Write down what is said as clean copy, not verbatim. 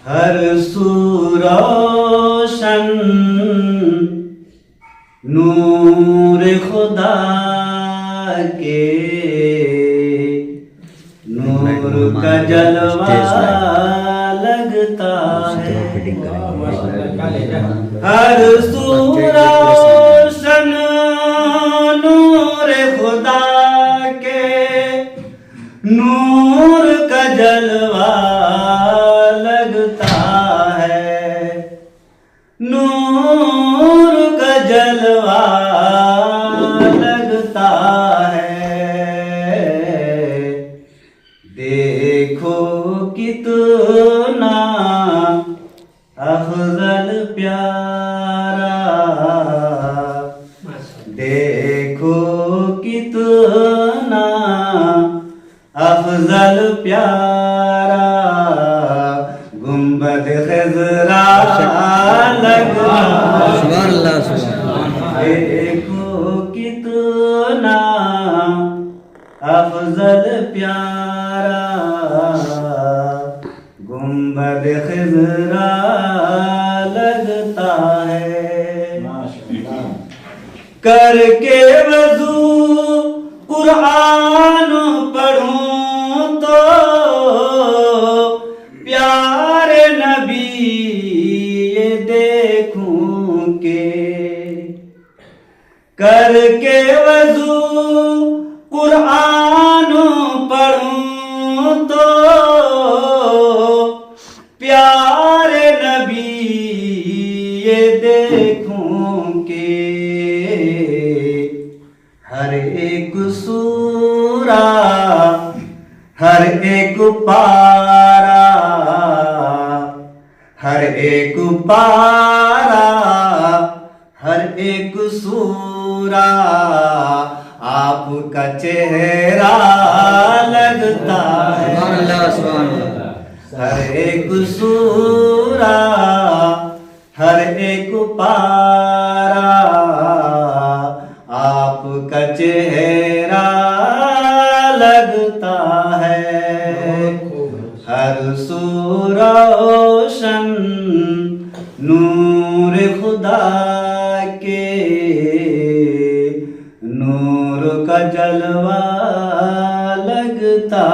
हर सू रोशन नूर खुदा के, नूर का जलवा लगता है। हर सू रोशन नूर खुदा के, नूर का जलवा लगता है। नूर का जलवा लगता है। देखो कितना अफजल प्यारा, देखो कितना अफजल प्यारा, गुंबद खजरा लगता है। देखो कितना अफजल प्यारा, गुंबद खजरा लगता है। करके वज़ू कुरान पढ़ूं तो प्यारे नबी ये देखूं के। करके वज़ू कुरान पढ़ूं तो प्यारे नबी ये देखूं के। हर एक सूरा, हर एक पारा, हर एक पारा, हर एक सूरा आपका चेहरा लगता है। हर एक सूरा, हर एक पारा आपका चेहरा लगता है। हर सू रोशन नूर खुदा के, नूर का जलवा लगता